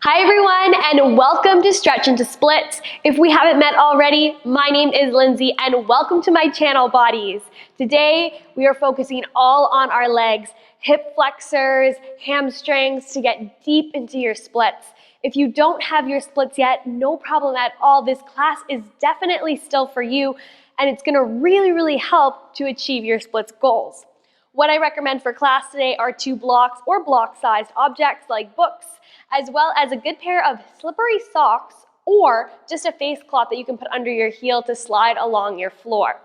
Hi everyone, and welcome to Stretch into Splits. If we haven't met already, my name is Lindsay and welcome to my channel, BodEase. Today, we are focusing all on our legs, hip flexors, hamstrings to get deep into your splits. If you don't have your splits yet, no problem at all. This class is definitely still for you and it's gonna really help to achieve your splits goals. What I recommend for class today are 2 blocks or block-sized objects like books, as well as a good pair of slippery socks or just a face cloth that you can put under your heel to slide along your floor.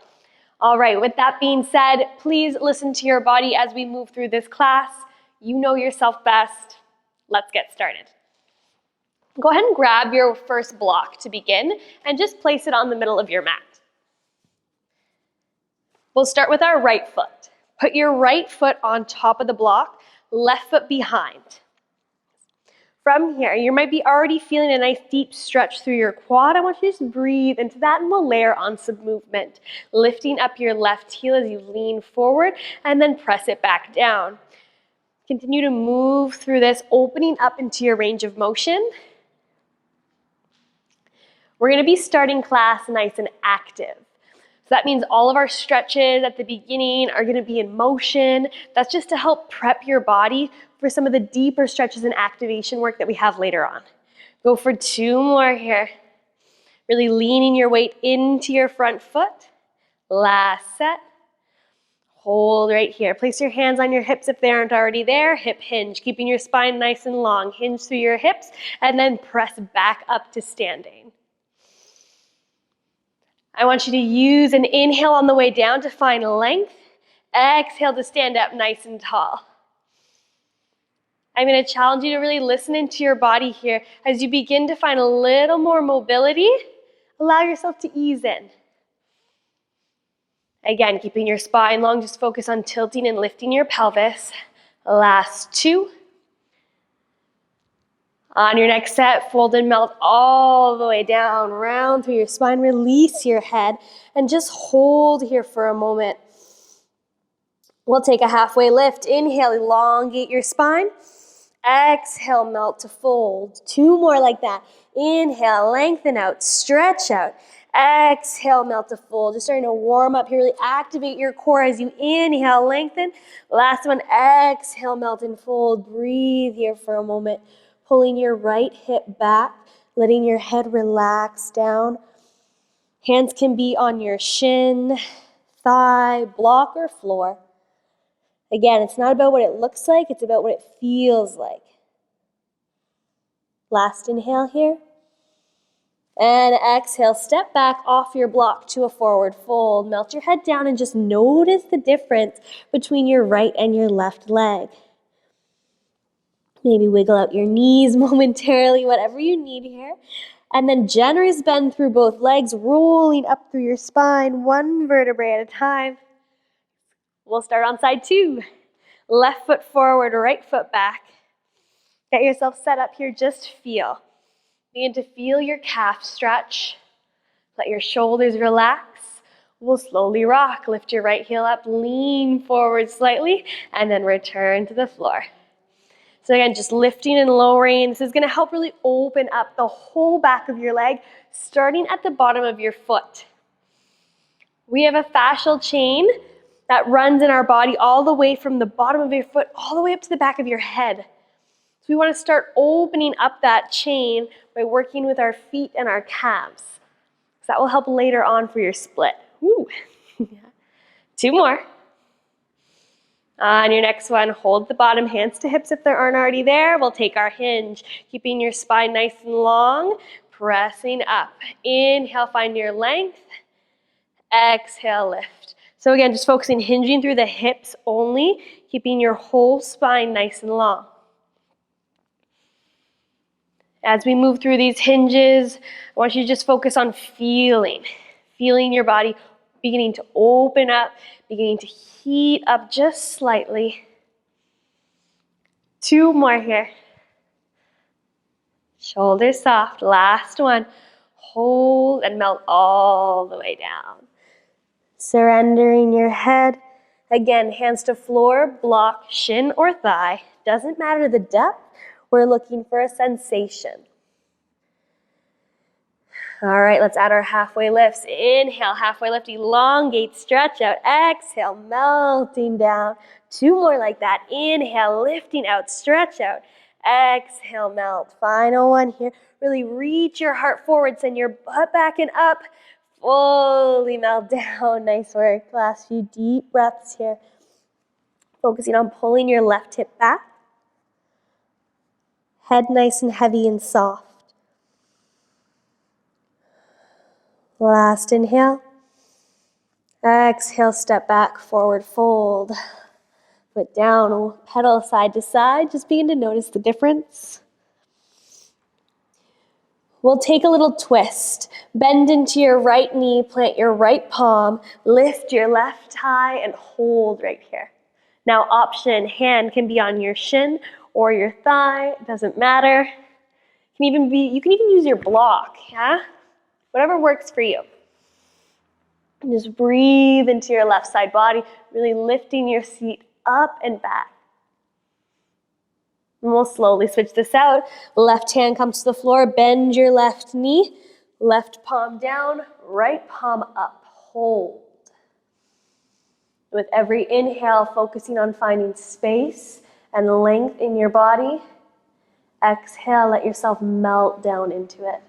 All right, with that being said, please listen to your body as we move through this class. You know yourself best. Let's get started. Go ahead and grab your first block to begin and just place it on the middle of your mat. We'll start with our right foot. Put your right foot on top of the block, left foot behind. From here, you might be already feeling a nice deep stretch through your quad. I want you to just breathe into that and we'll layer on some movement. Lifting up your left heel as you lean forward and then press it back down. Continue to move through this, opening up into your range of motion. We're gonna be starting class nice and active. So that means all of our stretches at the beginning are gonna be in motion. That's just to help prep your body for some of the deeper stretches and activation work that we have later on. Go for 2 more here. Really leaning your weight into your front foot. Last set. Hold right here. Place your hands on your hips if they aren't already there. Hip hinge, keeping your spine nice and long. Hinge through your hips and then press back up to standing. I want you to use an inhale on the way down to find length. Exhale to stand up nice and tall. I'm going to challenge you to really listen into your body here. As you begin to find a little more mobility, allow yourself to ease in. Again, keeping your spine long, just focus on tilting and lifting your pelvis. Last 2. On your next set, fold and melt all the way down, round through your spine, release your head, and just hold here for a moment. We'll take a halfway lift. Inhale, elongate your spine. Exhale, melt to fold. 2 more like that. Inhale, lengthen out, stretch out. Exhale, melt to fold. Just starting to warm up here, really activate your core as you inhale, lengthen. Last one, exhale, melt and fold. Breathe here for a moment. Pulling your right hip back, letting your head relax down. Hands can be on your shin, thigh, block, or floor. Again, it's not about what it looks like, it's about what it feels like. Last inhale here. And exhale, step back off your block to a forward fold. Melt your head down and just notice the difference between your right and your left leg. Maybe wiggle out your knees momentarily, whatever you need here. And then generous bend through both legs, rolling up through your spine, 1 vertebrae at a time. We'll start on side 2. Left foot forward, right foot back. Get yourself set up here, just feel. Begin to feel your calf stretch. Let your shoulders relax. We'll slowly rock. Lift your right heel up, lean forward slightly, and then return to the floor. So again, just lifting and lowering. This is gonna help really open up the whole back of your leg, starting at the bottom of your foot. We have a fascial chain that runs in our body all the way from the bottom of your foot, all the way up to the back of your head. So we wanna start opening up that chain by working with our feet and our calves. So that will help later on for your split. Woo. 2 more. On your next one, hold the bottom, hands to hips if there aren't already there. We'll take our hinge, keeping your spine nice and long, pressing up. Inhale, find your length. Exhale, lift. So again, just focusing, hinging through the hips only, keeping your whole spine nice and long. As we move through these hinges, I want you to just focus on feeling your body beginning to open up, beginning to heat up just slightly. 2 more here. Shoulders soft. Last one. Hold and melt all the way down. Surrendering your head. Again, hands to floor, block, shin or thigh. Doesn't matter the depth. We're looking for a sensation. All right, let's add our halfway lifts. Inhale, halfway lift, elongate, stretch out. Exhale, melting down. 2 more like that. Inhale, lifting out, stretch out. Exhale, melt. Final one here. Really reach your heart forward, send your butt back and up. Fully melt down. Nice work. Last few deep breaths here. Focusing on pulling your left hip back. Head nice and heavy and soft. Last inhale. Exhale, step back, forward fold. Foot down, pedal side to side. Just begin to notice the difference. We'll take a little twist. Bend into your right knee, plant your right palm, lift your left thigh, and hold right here. Now, option, hand can be on your shin or your thigh, doesn't matter. You can even use your block, yeah? Whatever works for you. And just breathe into your left side body, really lifting your seat up and back. And we'll slowly switch this out. Left hand comes to the floor, bend your left knee, left palm down, right palm up, hold. With every inhale, focusing on finding space and length in your body. Exhale, let yourself melt down into it.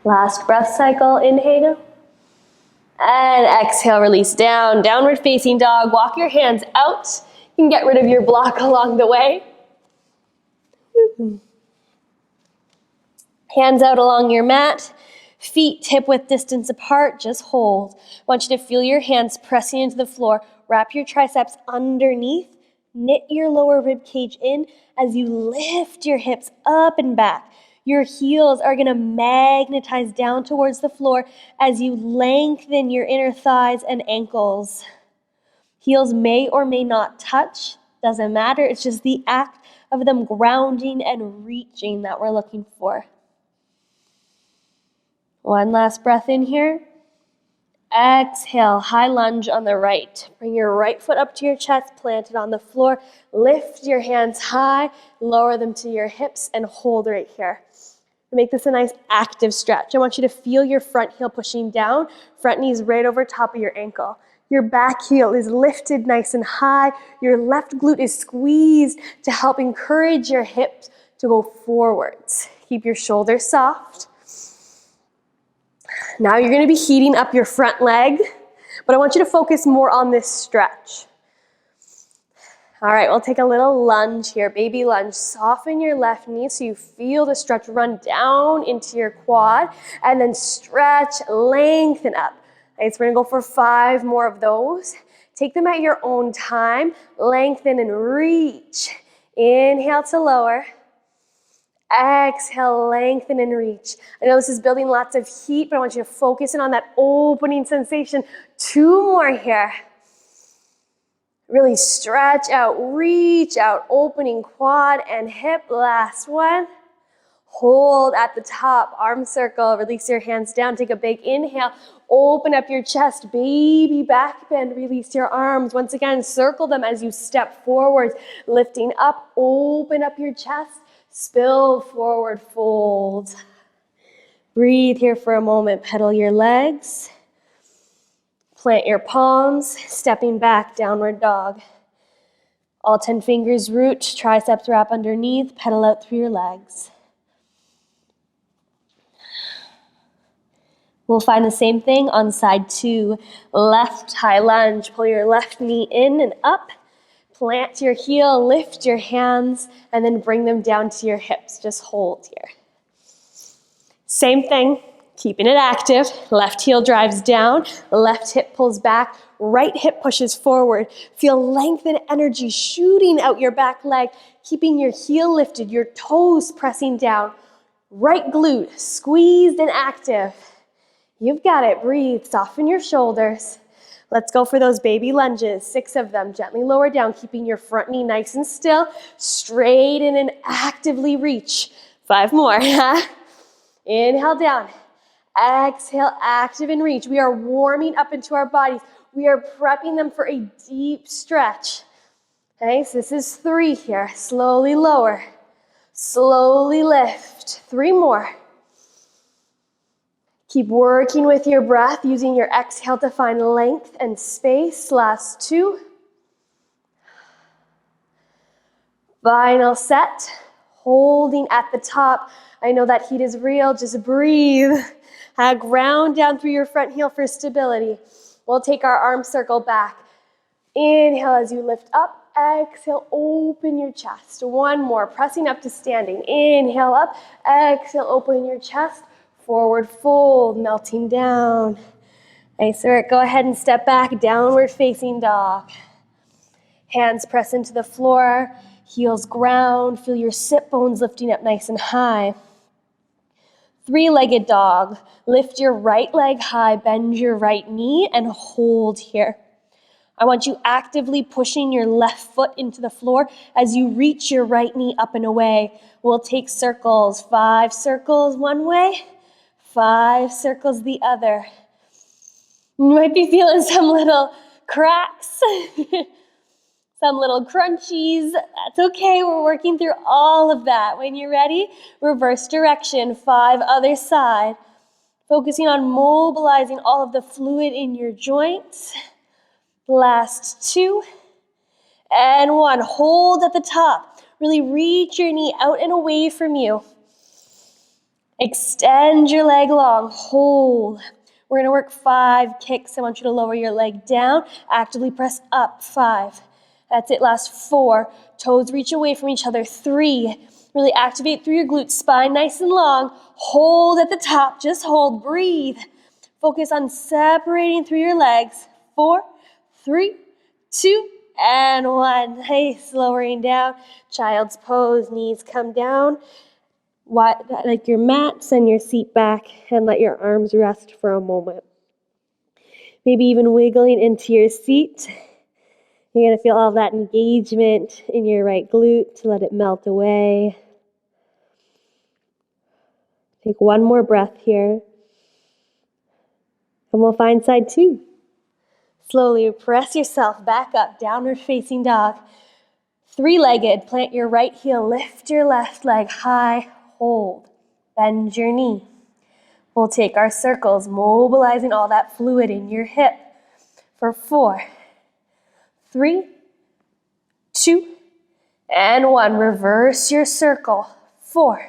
Last breath cycle, inhale. And exhale, release down, downward facing dog. Walk your hands out. You can get rid of your block along the way. Hands out along your mat. Feet hip-width distance apart, just hold. I want you to feel your hands pressing into the floor. Wrap your triceps underneath. Knit your lower rib cage in as you lift your hips up and back. Your heels are going to magnetize down towards the floor as you lengthen your inner thighs and ankles. Heels may or may not touch. Doesn't matter. It's just the act of them grounding and reaching that we're looking for. One last breath in here. Exhale, high lunge on the right. Bring your right foot up to your chest, plant it on the floor. Lift your hands high, lower them to your hips, and hold right here. Make this a nice active stretch. I want you to feel your front heel pushing down, front knees right over top of your ankle. Your back heel is lifted nice and high. Your left glute is squeezed to help encourage your hips to go forwards. Keep your shoulders soft. Now you're going to be heating up your front leg, but I want you to focus more on this stretch. All right, we'll take a little lunge here, baby lunge. Soften your left knee so you feel the stretch run down into your quad, and then stretch, lengthen up. Okay, so we're going to go for 5 more of those. Take them at your own time. Lengthen and reach. Inhale to lower. Exhale, lengthen and reach. I know this is building lots of heat, but I want you to focus in on that opening sensation. 2 more here. Really stretch out, reach out, opening quad and hip. Last one. Hold at the top, arm circle, release your hands down, take a big inhale, open up your chest, baby back bend, release your arms. Once again, circle them as you step forward, lifting up, open up your chest, spill forward, fold. Breathe here for a moment, pedal your legs. Plant your palms, stepping back, downward dog. All 10 fingers root, triceps wrap underneath, pedal out through your legs. We'll find the same thing on side 2. Left high lunge, pull your left knee in and up. Plant your heel, lift your hands, and then bring them down to your hips. Just hold here. Same thing. Keeping it active, left heel drives down, left hip pulls back, right hip pushes forward. Feel length and energy shooting out your back leg, keeping your heel lifted, your toes pressing down. Right glute squeezed and active. You've got it. Breathe, soften your shoulders. Let's go for those baby lunges, 6 of them. Gently lower down, keeping your front knee nice and still. Straighten and actively reach. 5 more. Inhale down. Exhale, active and reach. We are warming up into our bodies. We are prepping them for a deep stretch. Nice, this is 3 here. Slowly lower, slowly lift. 3 more. Keep working with your breath, using your exhale to find length and space. Last 2. Final set. Holding at the top. I know that heat is real. Just breathe. Ground down through your front heel for stability. We'll take our arm circle back. Inhale as you lift up. Exhale, open your chest. 1 more, pressing up to standing. Inhale up. Exhale, open your chest. Forward fold, melting down. Nice work. Go ahead and step back. Downward facing dog. Hands press into the floor. Heels ground. Feel your sit bones lifting up nice and high. 3-legged dog. Lift your right leg high, bend your right knee, and hold here. I want you actively pushing your left foot into the floor as you reach your right knee up and away. We'll take circles. 5 circles one way, 5 circles the other. You might be feeling some little cracks, some little crunchies. That's okay, we're working through all of that. When you're ready, reverse direction, 5 other side. Focusing on mobilizing all of the fluid in your joints. Last 2 and 1. Hold at the top. Really reach your knee out and away from you. Extend your leg long. Hold. We're going to work 5 kicks. I want you to lower your leg down. Actively press up. 5. That's it. Last 4. Toes reach away from each other. 3. Really activate through your glutes. Spine nice and long. Hold at the top. Just hold. Breathe. Focus on separating through your legs. 4, 3, 2, and 1. Nice. Lowering down. Child's pose. Knees come down. Like your mat, send your seat back and let your arms rest for a moment. Maybe even wiggling into your seat. You're going to feel all that engagement in your right glute to let it melt away. Take 1 more breath here. And we'll find side 2. Slowly press yourself back up, downward facing dog. 3-legged, plant your right heel, lift your left leg high, hold, bend your knee. We'll take our circles, mobilizing all that fluid in your hip for 4, 3, 2, and 1. Reverse your circle. 4,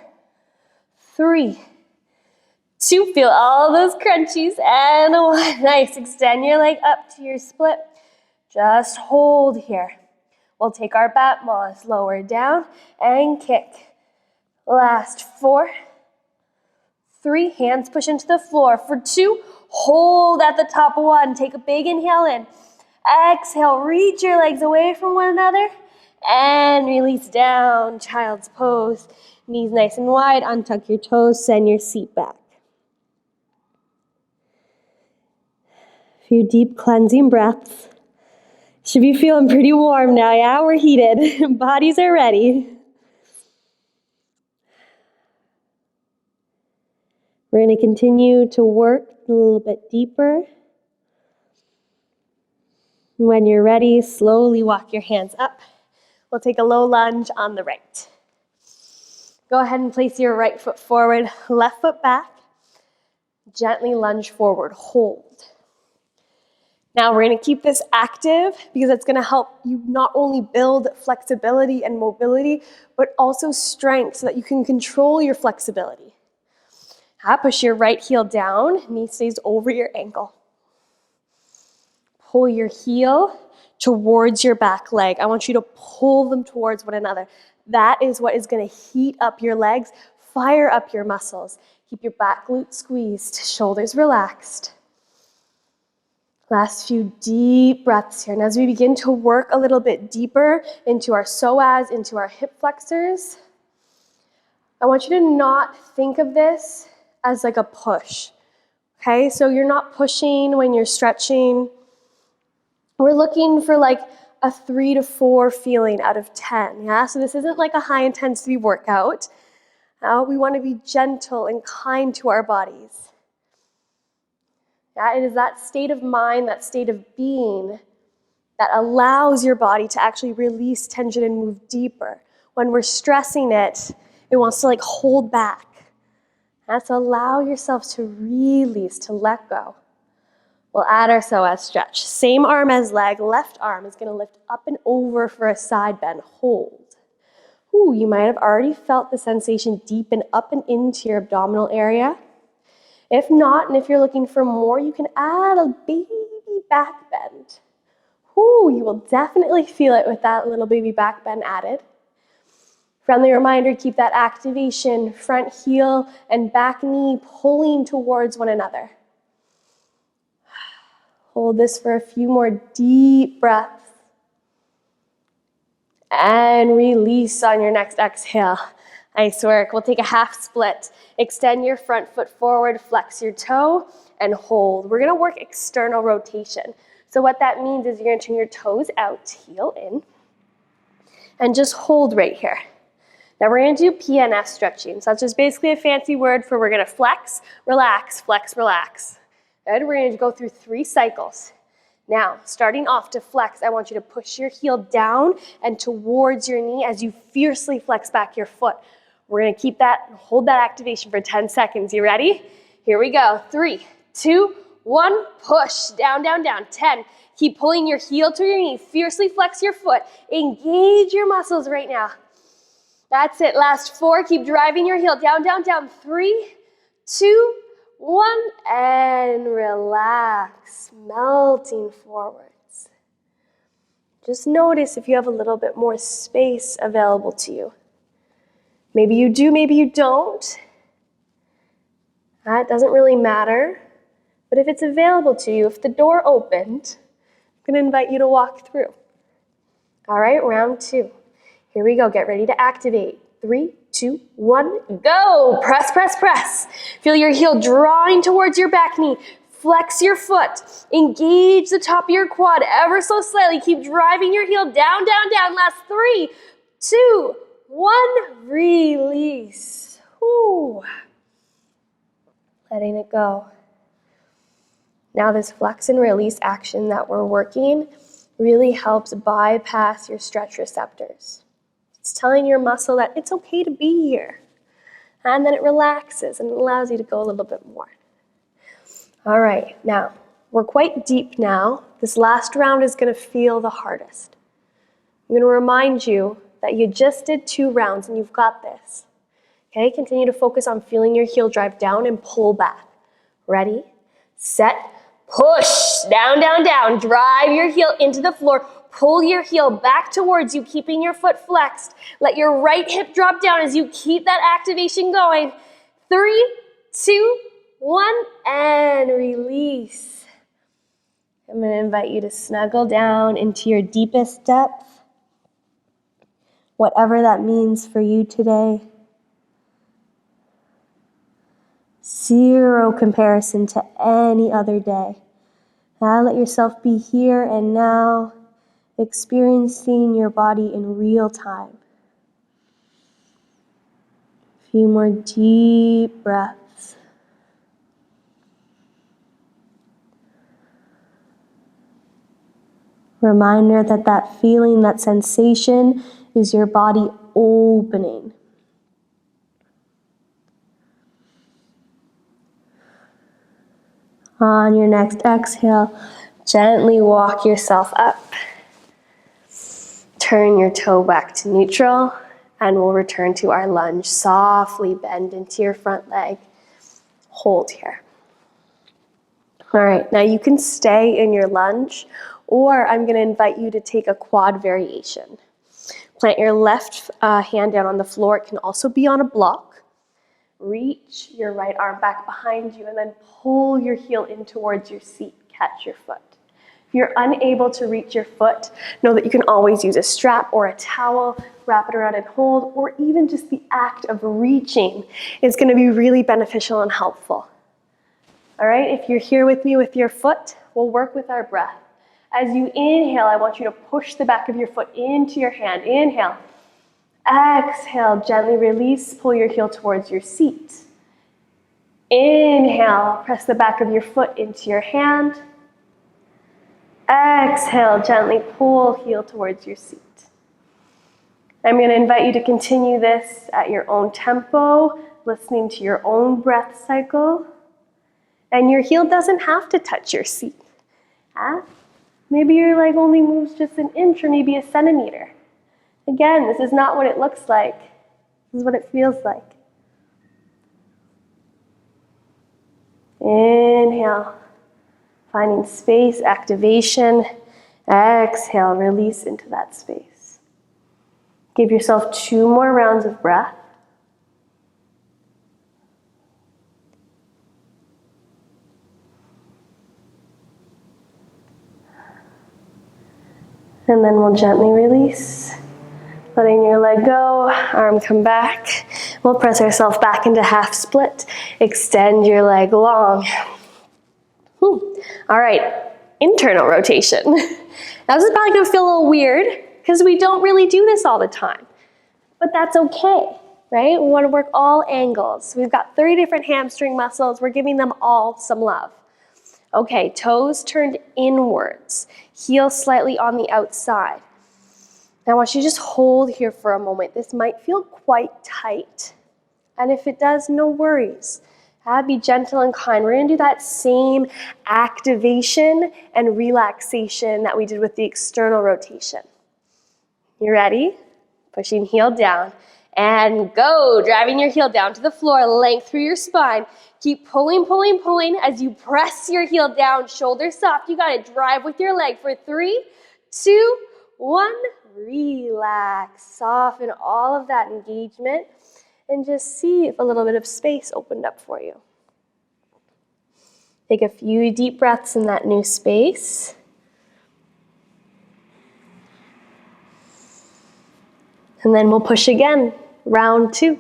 3, 2. Feel all those crunchies. And 1. Nice. Extend your leg up to your split. Just hold here. We'll take our bat moss, lower down, and kick. Last 4, 3. Hands push into the floor. For 2, hold at the top. 1. Take a big inhale in. Exhale, reach your legs away from one another. And release down, child's pose. Knees nice and wide, untuck your toes, send your seat back. A few deep cleansing breaths. Should be feeling pretty warm now, yeah? We're heated. Bodies are ready. We're going to continue to work a little bit deeper. When you're ready, slowly walk your hands up. We'll take a low lunge on the right. Go ahead and place your right foot forward, left foot back. Gently lunge forward, hold. Now we're going to keep this active because it's going to help you not only build flexibility and mobility, but also strength so that you can control your flexibility. Push your right heel down, knee stays over your ankle. Pull your heel towards your back leg. I want you to pull them towards one another. That is what is going to heat up your legs, fire up your muscles. Keep your back glute squeezed, shoulders relaxed. Last few deep breaths here. And as we begin to work a little bit deeper into our psoas, into our hip flexors, I want you to not think of this as like a push. Okay, so you're not pushing when you're stretching. We're looking for like a 3 to 4 feeling out of 10, yeah? So this isn't like a high intensity workout. We want to be gentle and kind to our bodies. Yeah, it is that state of mind, that state of being, that allows your body to actually release tension and move deeper. When we're stressing it, it wants to like hold back. That's allow yourself to release, to let go. We'll add our psoas stretch. Same arm as leg, left arm is gonna lift up and over for a side bend, hold. Ooh, you might have already felt the sensation deepen up and into your abdominal area. If not, and if you're looking for more, you can add a baby back bend. Ooh, you will definitely feel it with that little baby back bend added. Friendly reminder, keep that activation, front heel and back knee pulling towards one another. Hold this for a few more deep breaths. And release on your next exhale. Nice work. We'll take a half split. Extend your front foot forward, flex your toe, and hold. We're gonna work external rotation. So what that means is you're gonna turn your toes out, heel in, and just hold right here. Now we're gonna do PNF stretching. So that's just basically a fancy word for we're gonna flex, relax, relax. Good, we're gonna go through 3 cycles. Now, starting off to flex, I want you to push your heel down and towards your knee as you fiercely flex back your foot. We're gonna keep that, hold that activation for 10 seconds. You ready? Here we go. 3, 2, 1, push. Down, down, down. 10. Keep pulling your heel to your knee. Fiercely flex your foot. Engage your muscles right now. That's it. Last 4. Keep driving your heel. Down, down, down. 3, 2, 1, and relax, melting forwards. Just notice if you have a little bit more space available to you. Maybe you do, maybe you don't. That doesn't really matter. But if it's available to you, if the door opened, I'm going to invite you to walk through. All right, round 2. Here we go. Get ready to activate. 3, 2, 1, go! Press, press, press. Feel your heel drawing towards your back knee. Flex your foot. Engage the top of your quad ever so slightly. Keep driving your heel down, down, down. Last 3, 2, 1. Release. Whew. Letting it go. Now this flex and release action that we're working really helps bypass your stretch receptors. It's telling your muscle that it's okay to be here. And then it relaxes and it allows you to go a little bit more. All right, now, we're quite deep now. This last round is gonna feel the hardest. I'm gonna remind you that you just did 2 rounds and you've got this. Okay, continue to focus on feeling your heel drive down and pull back. Ready, set, push, down, down, down. Drive your heel into the floor. Pull your heel back towards you, keeping your foot flexed. Let your right hip drop down as you keep that activation going. 3, 2, 1, and release. I'm going to invite you to snuggle down into your deepest depth, whatever that means for you today. 0 comparison to any other day. Now let yourself be here and now, experiencing your body in real time. A few more deep breaths. Reminder that that feeling, that sensation is your body opening. On your next exhale, gently walk yourself up. Turn your toe back to neutral, and we'll return to our lunge. Softly bend into your front leg. Hold here. All right, now you can stay in your lunge, or I'm going to invite you to take a quad variation. Plant your left hand down on the floor. It can also be on a block. Reach your right arm back behind you, and then pull your heel in towards your seat. Catch your foot. If you're unable to reach your foot, know that you can always use a strap or a towel, wrap it around and hold, or even just the act of reaching is going to be really beneficial and helpful. All right, if you're here with me with your foot, we'll work with our breath. As you inhale, I want you to push the back of your foot into your hand. Inhale. Exhale, gently release, pull your heel towards your seat. Inhale, press the back of your foot into your hand. Exhale, gently pull heel towards your seat. I'm going to invite you to continue this at your own tempo, listening to your own breath cycle. And your heel doesn't have to touch your seat. Maybe your leg only moves just an inch or maybe a centimeter. Again, this is not what it looks like. This is what it feels like. Inhale, finding space, activation. Exhale, release into that space. Give yourself 2 more rounds of breath. And then we'll gently release, letting your leg go, arm come back. We'll press ourselves back into half split. Extend your leg long. All right, internal rotation. Now this is probably gonna feel a little weird because we don't really do this all the time, but that's okay, right? We wanna work all angles. We've got 3 different hamstring muscles. We're giving them all some love. Okay, toes turned inwards, heel slightly on the outside. Now I want you to just hold here for a moment. This might feel quite tight. And if it does, no worries. Be gentle and kind. We're gonna do that same activation and relaxation that we did with the external rotation. You ready? Pushing heel down. And go, driving your heel down to the floor, length through your spine. Keep pulling, pulling, pulling as you press your heel down, shoulders soft. You gotta drive with your leg for 3, 2, 1. Relax, soften all of that engagement and just see if a little bit of space opened up for you. Take a few deep breaths in that new space. And then we'll push again, round 2.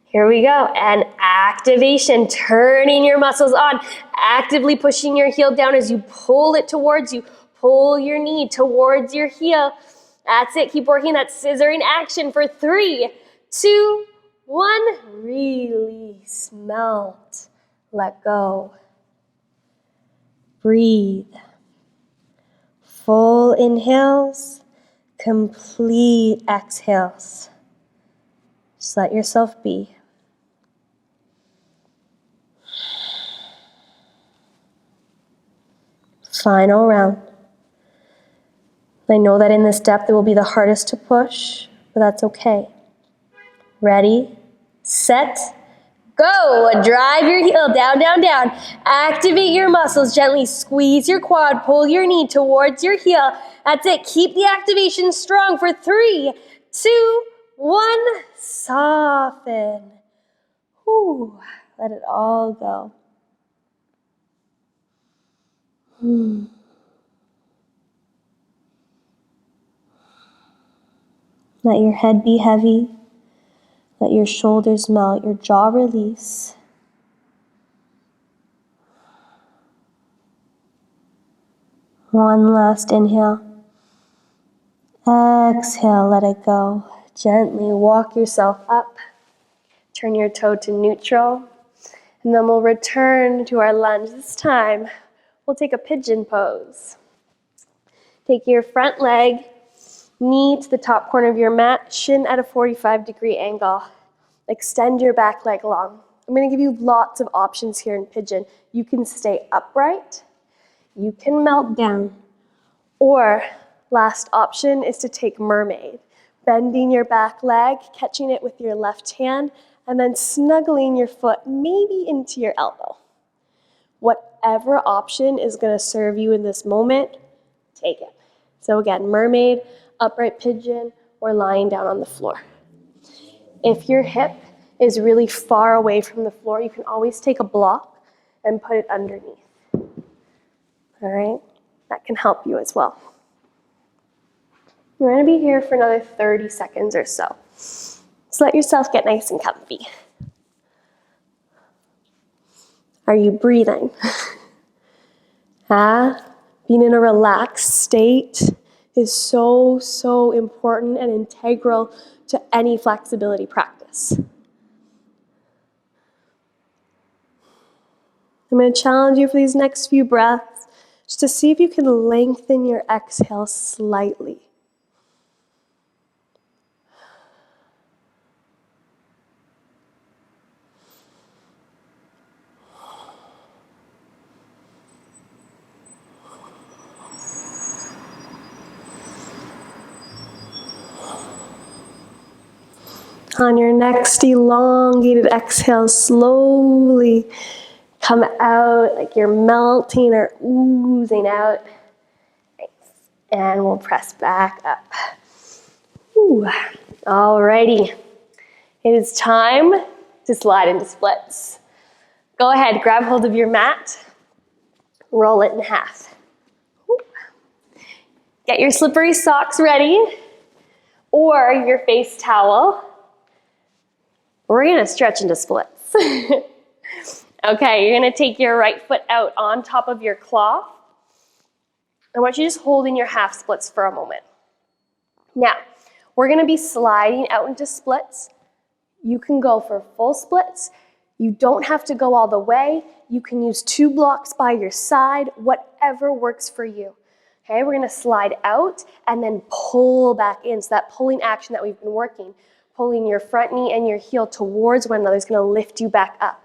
Here we go, and activation, turning your muscles on, actively pushing your heel down as you pull it towards you. Pull your knee towards your heel. That's it, keep working that scissoring action for 3, 2, 1. Release, melt, let go. Breathe. Full inhales, complete exhales. Just let yourself be. Final round. I know that in this depth it will be the hardest to push, but that's okay. Ready, set, go. Drive your heel down, down, down. Activate your muscles gently. Squeeze your quad, pull your knee towards your heel. That's it. Keep the activation strong for 3, 2, 1. Soften. Whew. Let it all go. Let your head be heavy. Let your shoulders melt, your jaw release. One last inhale. Exhale, let it go. Gently walk yourself up. Turn your toe to neutral. And then we'll return to our lunge. This time, we'll take a pigeon pose. Take your front leg, knee to the top corner of your mat, shin at a 45-degree angle. Extend your back leg long. I'm going to give you lots of options here in pigeon. You can stay upright, you can melt down, or last option is to take mermaid. Bending your back leg, catching it with your left hand, and then snuggling your foot maybe into your elbow. Whatever option is going to serve you in this moment, take it. So again, mermaid, upright pigeon, or lying down on the floor. If your hip is really far away from the floor, you can always take a block and put it underneath. All right? That can help you as well. We're going to be here for another 30 seconds or so. So let yourself get nice and comfy. Are you breathing? Being in a relaxed state is so, so important and integral to any flexibility practice. I'm going to challenge you for these next few breaths just to see if you can lengthen your exhale slightly. On your next elongated exhale, slowly come out like you're melting or oozing out. Nice. And we'll press back up. Ooh. Alrighty. It is time to slide into splits. Go ahead, grab hold of your mat, roll it in half. Ooh. Get your slippery socks ready or your face towel. We're gonna stretch into splits. Okay, you're gonna take your right foot out on top of your cloth. I want you to just hold in your half splits for a moment. Now, we're gonna be sliding out into splits. You can go for full splits. You don't have to go all the way. You can use 2 blocks by your side, whatever works for you. Okay, we're gonna slide out and then pull back in. So that pulling action that we've been working, pulling your front knee and your heel towards one another is gonna lift you back up.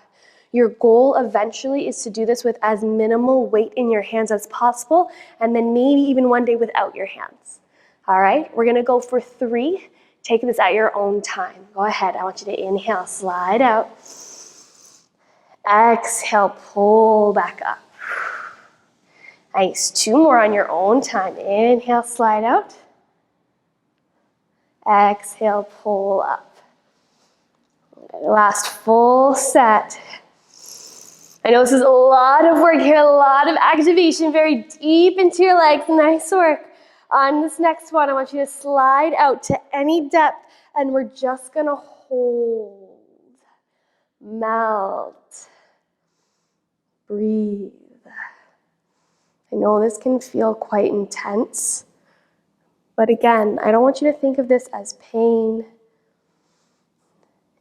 Your goal eventually is to do this with as minimal weight in your hands as possible, and then maybe even one day without your hands. All right, we're gonna go for 3. Take this at your own time. Go ahead, I want you to inhale, slide out. Exhale, pull back up. Nice, 2 more on your own time. Inhale, slide out. Exhale, pull up. Last full set. I know this is a lot of work here, a lot of activation, very deep into your legs. Nice work. On this next one, I want you to slide out to any depth, and we're just gonna hold, melt, breathe. I know this can feel quite intense, but again, I don't want you to think of this as pain.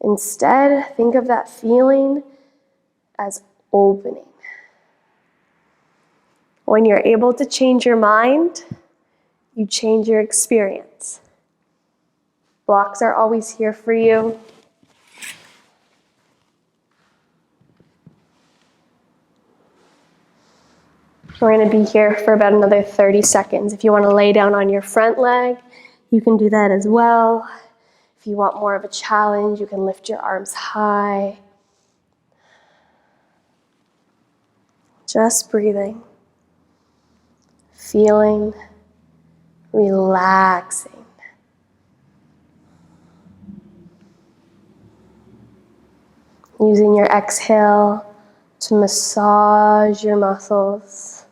Instead, think of that feeling as opening. When you're able to change your mind, you change your experience. Blocks are always here for you. We're going to be here for about another 30 seconds. If you want to lay down on your front leg, you can do that as well. If you want more of a challenge, you can lift your arms high. Just breathing, feeling, relaxing. Using your exhale to massage your muscles.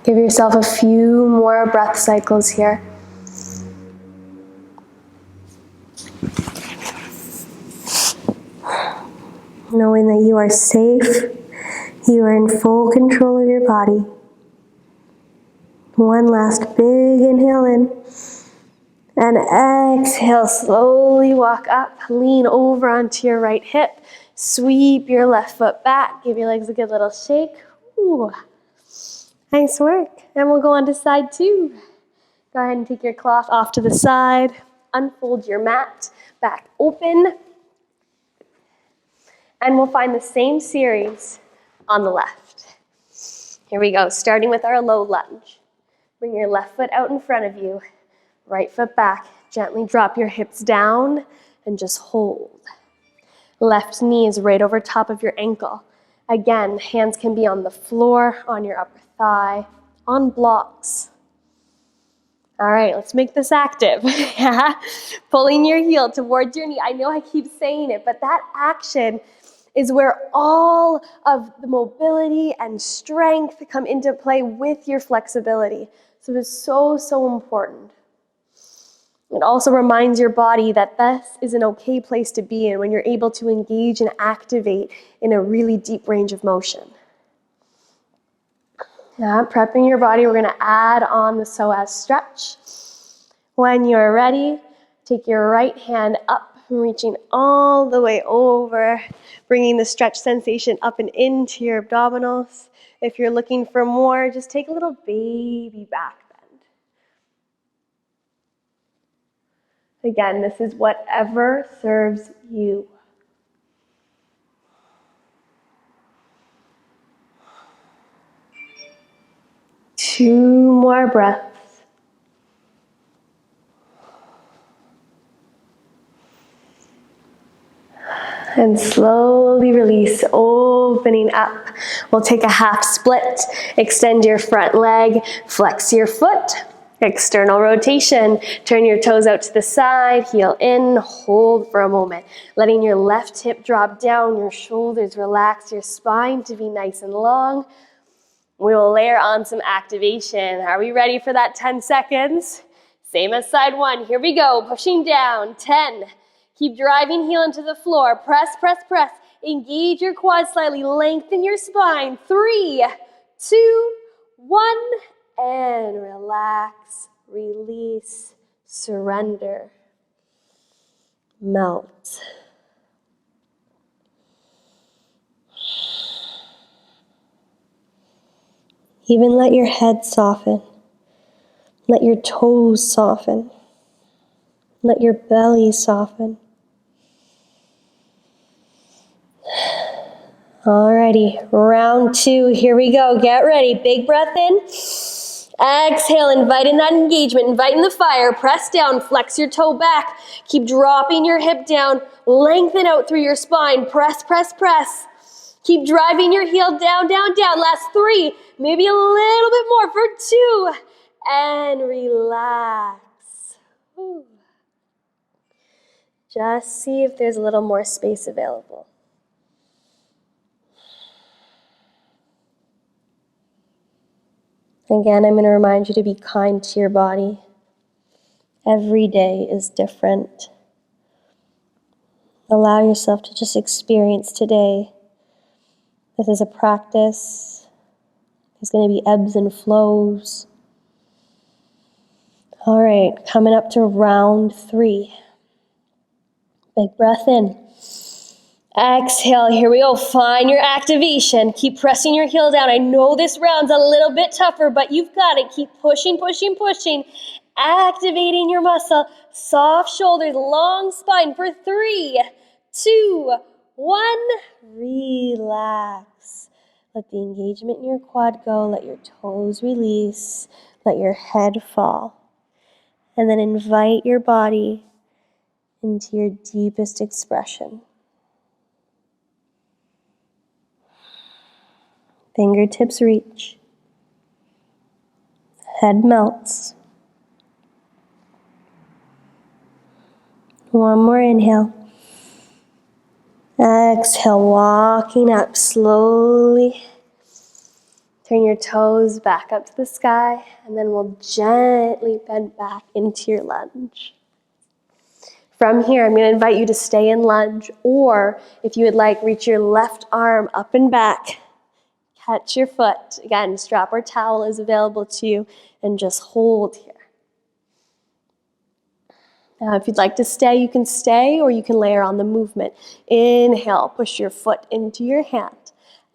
Give yourself a few more breath cycles here. Knowing that you are safe, you are in full control of your body. One last big inhale in. And exhale, slowly walk up, lean over onto your right hip, sweep your left foot back, give your legs a good little shake. Ooh. Nice work. And we'll go on to side 2. Go ahead and take your cloth off to the side, unfold your mat, back open, and we'll find the same series on the left. Here we go, starting with our low lunge. Bring your left foot out in front of you, right foot back, gently drop your hips down and just hold. Left knee is right over top of your ankle. Again, hands can be on the floor, on your upper thigh, on blocks. All right, let's make this active. Pulling your heel towards your knee. I know I keep saying it, but that action is where all of the mobility and strength come into play with your flexibility. So it is so, so important. It also reminds your body that this is an okay place to be in when you're able to engage and activate in a really deep range of motion. Now, prepping your body, we're going to add on the psoas stretch. When you're ready, take your right hand up, reaching all the way over, bringing the stretch sensation up and into your abdominals. If you're looking for more, just take a little baby back bend. Again, this is whatever serves you. Two more breaths. And slowly release, opening up. We'll take a half split. Extend your front leg, flex your foot. External rotation. Turn your toes out to the side, heel in, hold for a moment. Letting your left hip drop down, your shoulders relax, your spine to be nice and long. We will layer on some activation. Are we ready for that 10 seconds? Same as side one. Here we go. Pushing down. 10. Keep driving heel into the floor. Press, press, press. Engage your quads slightly. Lengthen your spine. 3, 2, 1. And relax, release, surrender, melt. Even let your head soften. Let your toes soften. Let your belly soften. Alrighty, round 2, here we go. Get ready, big breath in. Exhale, invite in that engagement, invite in the fire. Press down, flex your toe back. Keep dropping your hip down. Lengthen out through your spine. Press, press, press. Keep driving your heel down, down, down. Last 3, maybe a little bit more for 2. And relax. Ooh. Just see if there's a little more space available. Again, I'm going to remind you to be kind to your body. Every day is different. Allow yourself to just experience today. This is a practice. There's going to be ebbs and flows. All right, coming up to round 3. Big breath in. Exhale, here we go. Find your activation. Keep pressing your heel down. I know this round's a little bit tougher, but you've got it. Keep pushing, pushing, pushing. Activating your muscle. Soft shoulders, long spine for 3, 2, 1. Relax. Let the engagement in your quad go. Let your toes release. Let your head fall. And then invite your body into your deepest expression. Fingertips reach. Head melts. One more inhale. Exhale, walking up slowly. Turn your toes back up to the sky, and then we'll gently bend back into your lunge. From here, I'm going to invite you to stay in lunge, or if you would like, reach your left arm up and back. Catch your foot. Again, strap or towel is available to you, and just hold here. Now, if you'd like to stay, you can stay, or you can layer on the movement. Inhale, push your foot into your hand.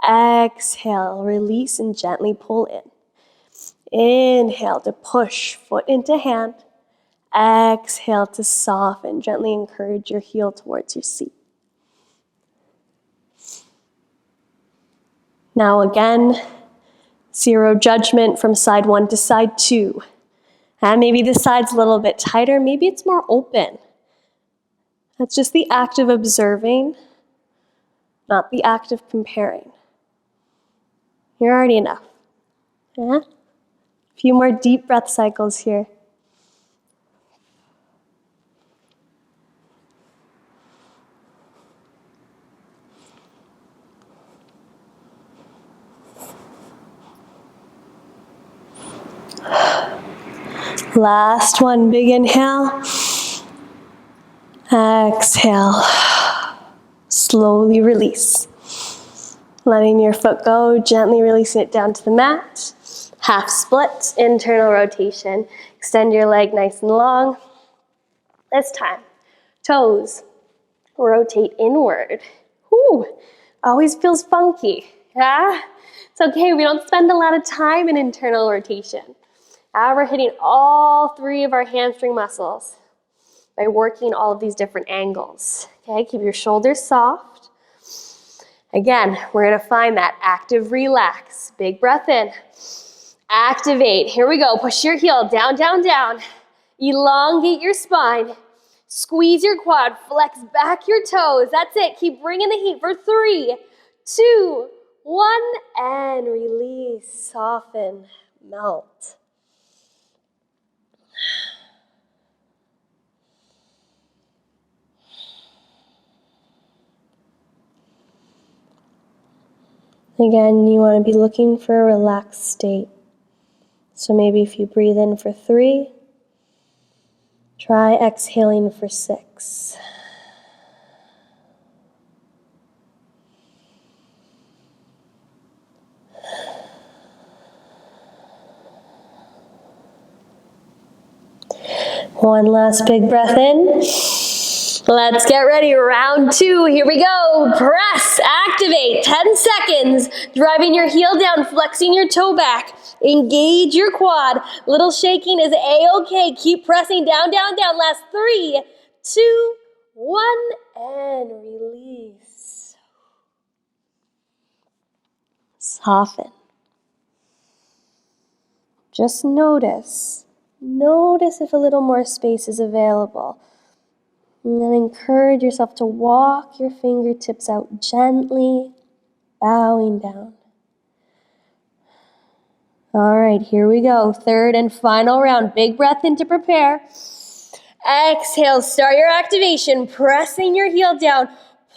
Exhale, release and gently pull in. Inhale to push foot into hand. Exhale to soften, gently encourage your heel towards your seat. Now again, zero judgment from side 1 to side 2. And maybe this side's a little bit tighter, maybe it's more open. That's just the act of observing, not the act of comparing. You're already enough. Yeah? A few more deep breath cycles here. Last one, big inhale. Exhale. Slowly release. Letting your foot go, gently releasing it down to the mat. Half split, internal rotation. Extend your leg nice and long. This time, toes rotate inward. Whew, always feels funky. Yeah? It's okay, we don't spend a lot of time in internal rotation. We're hitting all 3 of our hamstring muscles by working all of these different angles. Okay, keep your shoulders soft. Again, we're gonna find that active relax. Big breath in. Activate. Here we go. Push your heel down, down, down. Elongate your spine. Squeeze your quad. Flex back your toes. That's it. Keep bringing the heat for 3, 2, 1, and release. Soften. Melt. Again, you want to be looking for a relaxed state. So maybe if you breathe in for 3, try exhaling for 6. One last big breath in. Let's get ready. Round 2. Here we go. Press. Activate. 10 seconds. Driving your heel down, flexing your toe back. Engage your quad. Little shaking is a-okay. Keep pressing down, down, down. Last 3, 2, 1, and release. Soften. Just notice. Notice if a little more space is available. And then encourage yourself to walk your fingertips out gently, bowing down. All right, here we go. 3rd and final round. Big breath in to prepare. Exhale, start your activation. Pressing your heel down.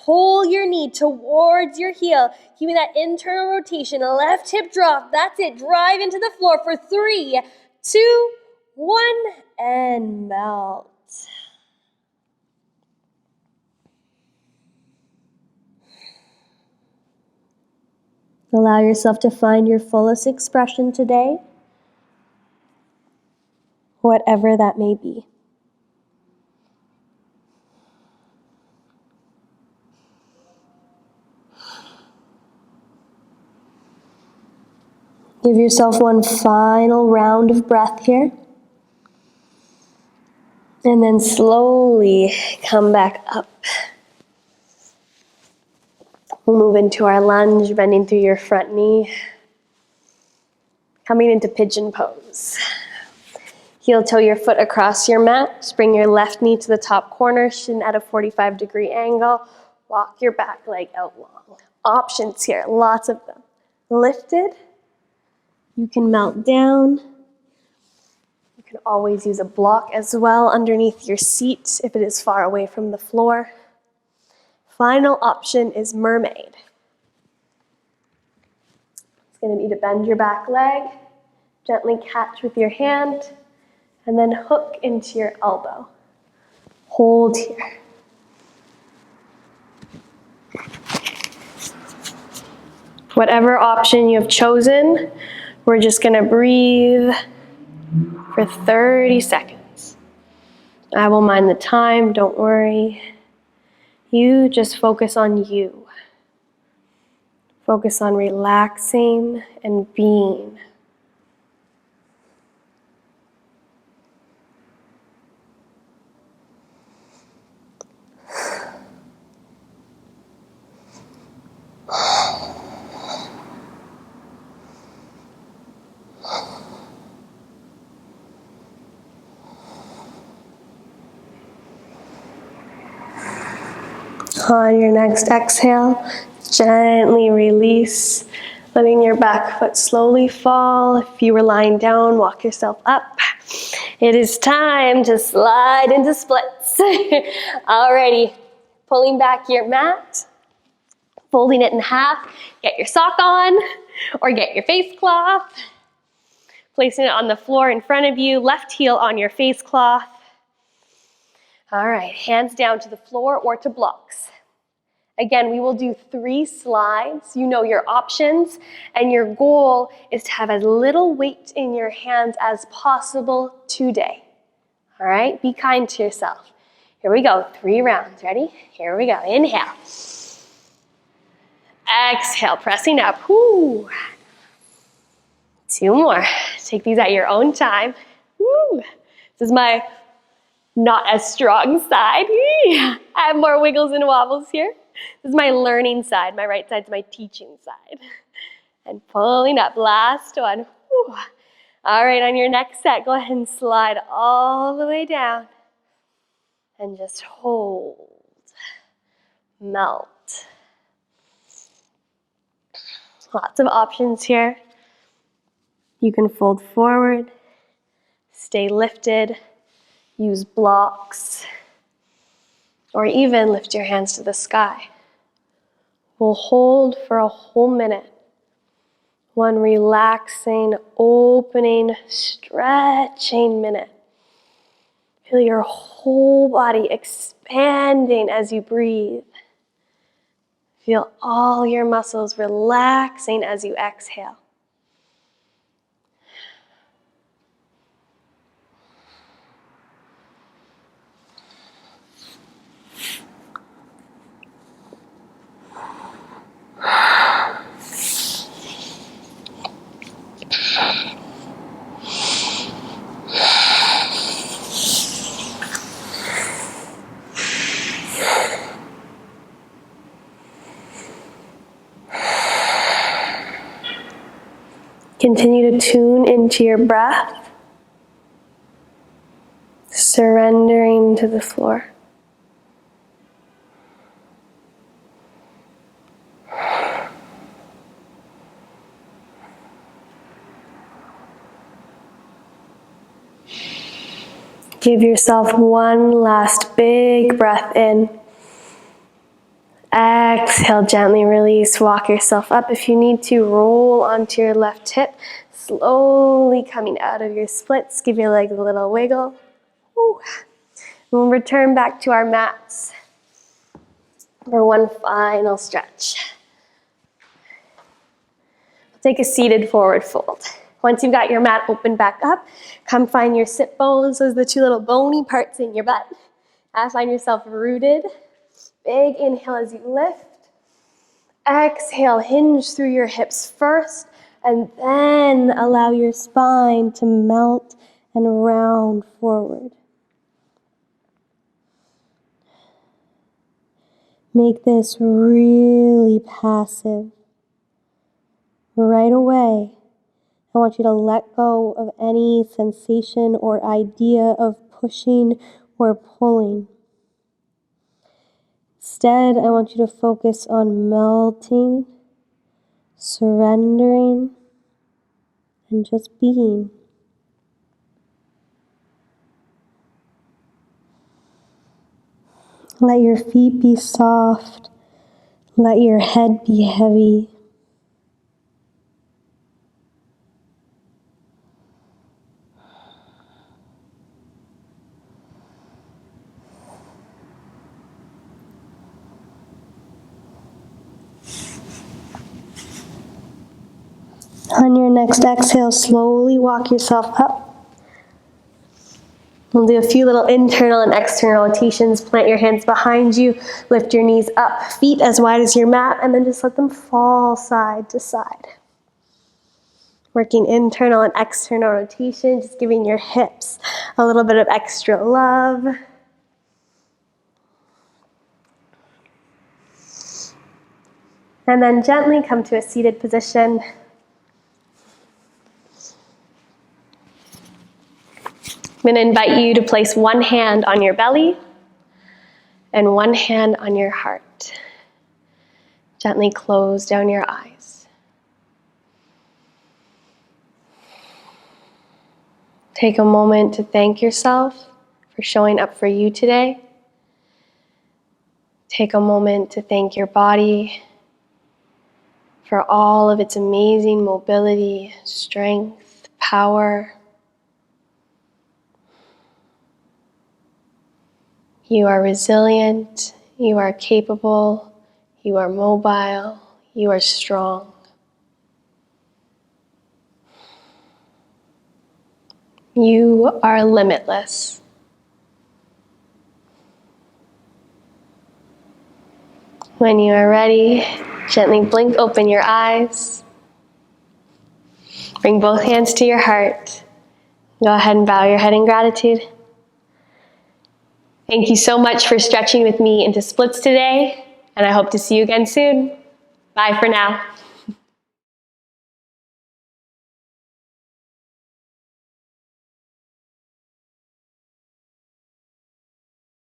Pull your knee towards your heel. Keeping that internal rotation. Left hip drop. That's it. Drive into the floor for 3, 2, 1, and melt. Allow yourself to find your fullest expression today, whatever that may be. Give yourself one final round of breath here. And then slowly come back up. We'll move into our lunge, bending through your front knee. Coming into pigeon pose. Heel toe your foot across your mat. Just bring your left knee to the top corner, shin at a 45-degree angle. Walk your back leg out long. Options here, lots of them. Lifted. You can melt down. You can always use a block as well underneath your seat if it is far away from the floor. Final option is mermaid. It's going to be to bend your back leg, gently catch with your hand, and then hook into your elbow. Hold here. Whatever option you have chosen, we're just going to breathe for 30 seconds. I will mind the time, don't worry. You just focus on you. Focus on relaxing and being. On your next exhale, gently release, letting your back foot slowly fall. If you were lying down, walk yourself up. It is time to slide into splits. Alrighty, pulling back your mat, folding it in half. Get your sock on or get your face cloth. Placing it on the floor in front of you, left heel on your face cloth. All right, hands down to the floor or to blocks. Again, we will do 3 slides. You know your options, and your goal is to have as little weight in your hands as possible today. All right, be kind to yourself. Here we go, 3 rounds. Ready? Here we go. Inhale. Exhale, pressing up. Woo. 2 more. Take these at your own time. Woo. This is my not as strong side. I have more wiggles and wobbles here. This is my learning side. My right side's my teaching side. And pulling up. Last one. Woo. All right, on your next set, go ahead and slide all the way down. And just hold. Melt. Lots of options here. You can fold forward, stay lifted, use blocks, or even lift your hands to the sky. We'll hold for a whole minute. One relaxing, opening, stretching minute. Feel your whole body expanding as you breathe. Feel all your muscles relaxing as you exhale. Continue to tune into your breath, surrendering to the floor. Give yourself one last big breath in. Exhale, gently release, walk yourself up. If you need to, roll onto your left hip, slowly coming out of your splits. Give your legs a little wiggle. Woo. We'll return back to our mats for one final stretch. Take a seated forward fold. Once you've got your mat open back up, come find your sit bones. Those are the 2 little bony parts in your butt. Find yourself rooted. Big inhale as you lift. Exhale, hinge through your hips first, and then allow your spine to melt and round forward. Make this really passive. Right away, I want you to let go of any sensation or idea of pushing or pulling. Instead, I want you to focus on melting, surrendering, and just being. Let your feet be soft. Let your head be heavy. On your next exhale, slowly walk yourself up. We'll do a few little internal and external rotations. Plant your hands behind you, lift your knees up, feet as wide as your mat, and then just let them fall side to side. Working internal and external rotation, just giving your hips a little bit of extra love. And then gently come to a seated position. I'm going to invite you to place one hand on your belly and one hand on your heart. Gently close down your eyes. Take a moment to thank yourself for showing up for you today. Take a moment to thank your body for all of its amazing mobility, strength, power. You are resilient, you are capable, You are mobile. You are strong. You are limitless. When you are ready, gently blink open your eyes. Bring both hands to your heart. Go ahead and bow your head in gratitude. Thank you so much for stretching with me into splits today, and I hope to see you again soon. Bye for now.